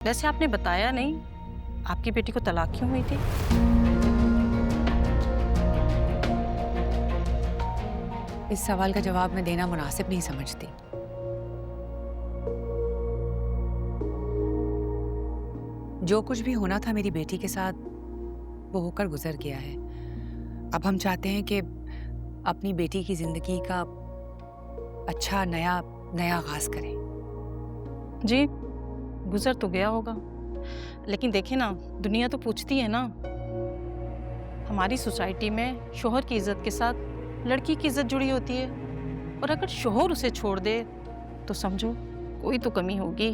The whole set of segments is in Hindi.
वैसे आपने बताया नहीं आपकी बेटी को तलाक क्यों हुई थी? इस सवाल का जवाब मैं देना मुनासिब नहीं समझती। जो कुछ भी होना था मेरी बेटी के साथ वो होकर गुजर गया है। अब हम चाहते हैं कि अपनी बेटी की जिंदगी का अच्छा नया आगाज करें। जी, गुजर तो गया होगा, लेकिन देखिए ना, दुनिया तो पूछती है ना। हमारी सोसाइटी में शोहर की इज्जत के साथ लड़की की इज्जत जुड़ी होती है, और अगर शोहर उसे छोड़ दे तो समझो कोई तो कमी होगी।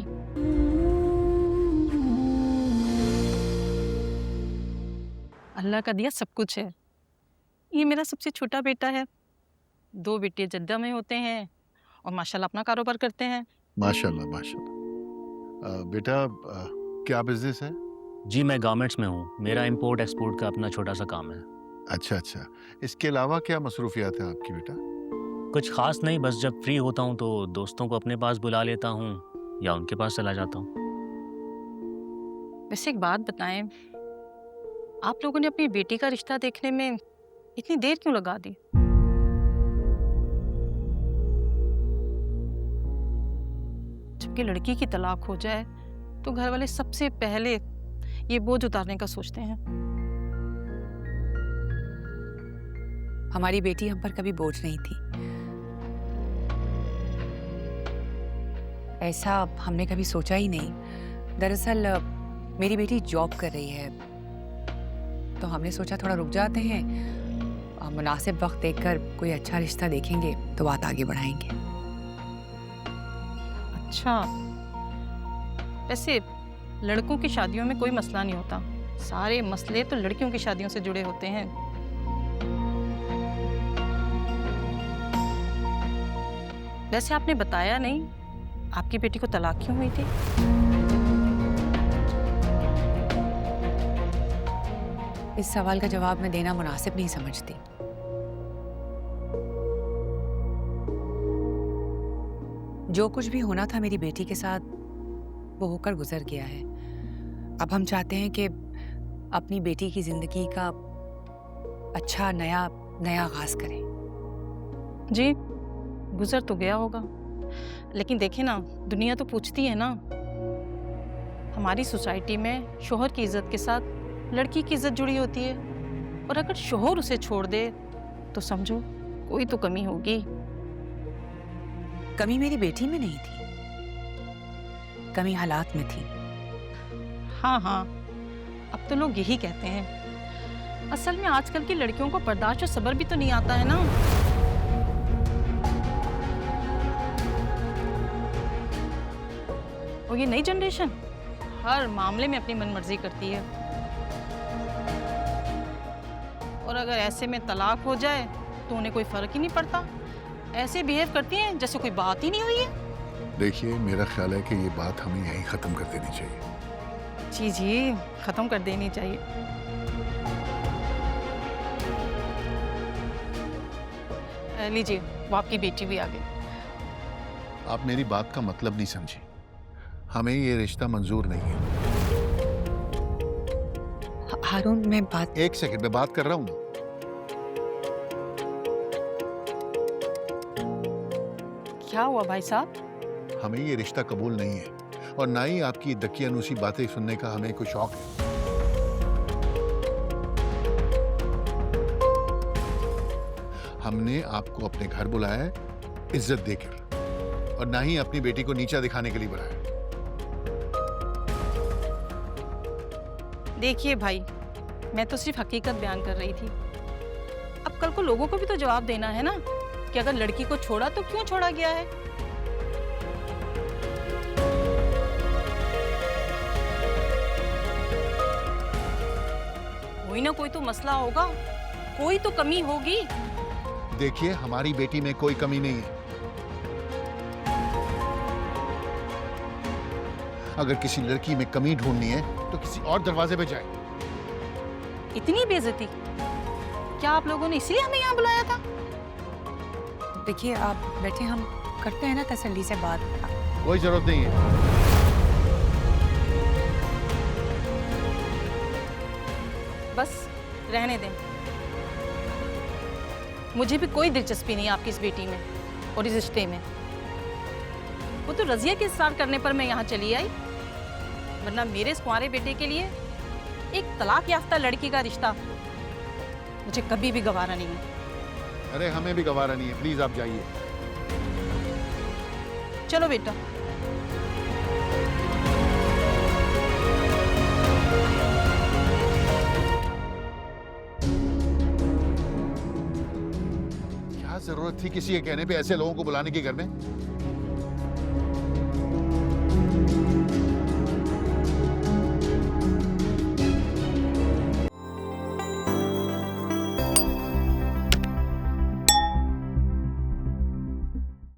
अल्लाह का दिया सब कुछ है। ये मेरा सबसे छोटा बेटा है। 2 बेटे जद्दा में होते हैं और माशाल्लाह अपना कारोबार करते हैं। माशाल्लाह माशाल्लाह। बेटा क्या बिजनेस है? जी मैं गारमेंट्स में हूँ। मेरा इंपोर्ट एक्सपोर्ट का अपना छोटा सा काम है। अच्छा अच्छा, इसके अलावा क्या मसरूफियात है आपकी बेटा? कुछ खास नहीं, बस जब फ्री होता हूँ तो दोस्तों को अपने पास बुला लेता हूँ या उनके पास चला जाता हूँ। वैसे एक बात बताएं, आप लोगों ने अपनी बेटी का रिश्ता देखने में इतनी देर क्यों लगा दी? जबकि लड़की की तलाक हो जाए तो घर वाले सबसे पहले ये बोझ उतारने का सोचते हैं। हमारी बेटी हम पर कभी बोझ नहीं थी। ऐसा हमने कभी सोचा ही नहीं। दरअसल मेरी बेटी जॉब कर रही है तो हमने सोचा थोड़ा रुक जाते हैं, मुनासिब वक्त देखकर कोई अच्छा रिश्ता देखेंगे तो बात आगे बढ़ाएंगे। अच्छा, वैसे लड़कों की शादियों में कोई मसला नहीं होता, सारे मसले तो लड़कियों की शादियों से जुड़े होते हैं। वैसे आपने बताया नहीं आपकी बेटी को तलाक क्यों हुई थी? इस सवाल का जवाब मैं देना मुनासिब नहीं समझती। जो कुछ भी होना था मेरी बेटी के साथ वो होकर गुजर गया है। अब हम चाहते हैं कि अपनी बेटी की जिंदगी का अच्छा नया आगाज करें। जी, गुजर तो गया होगा, लेकिन देखिए ना, दुनिया तो पूछती है ना। हमारी सोसाइटी में शोहर की इज्जत के साथ लड़की की इज्जत जुड़ी होती है, और अगर शोहर उसे छोड़ दे तो समझो कोई तो कमी होगी। कमी मेरी बेटी में नहीं थी, कमी हालात में थी। हाँ हाँ, अब तो लोग यही कहते हैं। असल में आजकल की लड़कियों को बर्दाश्त और सब्र भी तो नहीं आता है ना। और ये नई जनरेशन हर मामले में अपनी मनमर्जी करती है, और अगर ऐसे में तलाक हो जाए तो उन्हें कोई फर्क ही नहीं पड़ता। ऐसे बिहेव करती हैं जैसे कोई बात ही नहीं हुई है। देखिए, मेरा ख्याल है कि ये बात हमें यहीं ख़त्म कर देनी चाहिए। जी जी, ख़त्म कर देनी चाहिए। लीजिए, वो आपकी बेटी भी आ गई। आप मेरी बात का मतलब नहीं समझी। हमें ये रिश्ता मंजूर नहीं है। हारून, मैं बात... एक सेकंड में बात कर रहा हूँ ना। क्या हुआ भाई साहब? हमें ये रिश्ता कबूल नहीं है, और ना ही आपकी दकियानूसी बातें सुनने का हमें कोई शौक है। हमने आपको अपने घर बुलाया है इज्जत देकर, और ना ही अपनी बेटी को नीचा दिखाने के लिए बुलाया। देखिए भाई, मैं तो सिर्फ हकीकत बयान कर रही थी। अब कल को लोगों को भी तो जवाब देना है ना कि अगर लड़की को छोड़ा तो क्यों छोड़ा गया है। कोई ना कोई तो मसला होगा, कोई तो कमी होगी। देखिए, हमारी बेटी में कोई कमी नहीं है। अगर किसी लड़की में कमी ढूंढनी है तो किसी और दरवाजे पे जाए। इतनी बेइज्जती? क्या आप लोगों ने इसलिए हमें यहाँ बुलाया था? देखिए, आप बैठे, हम करते हैं ना तसल्ली से बात। कोई जरूरत नहीं है। बस रहने दें। मुझे भी कोई दिलचस्पी नहीं आपकी इस बेटी में और इस रिश्ते में। वो तो रजिया के इसरार करने पर मैं यहाँ चली आई, वरना मेरे इस कुंवारे बेटे के लिए एक तलाक याफ्ता लड़की का रिश्ता मुझे कभी भी गवारा नहीं है। अरे हमें भी गवारा नहीं है, प्लीज आप जाइए। चलो बेटा। क्या जरूरत थी किसी के कहने पे ऐसे लोगों को बुलाने की घर में?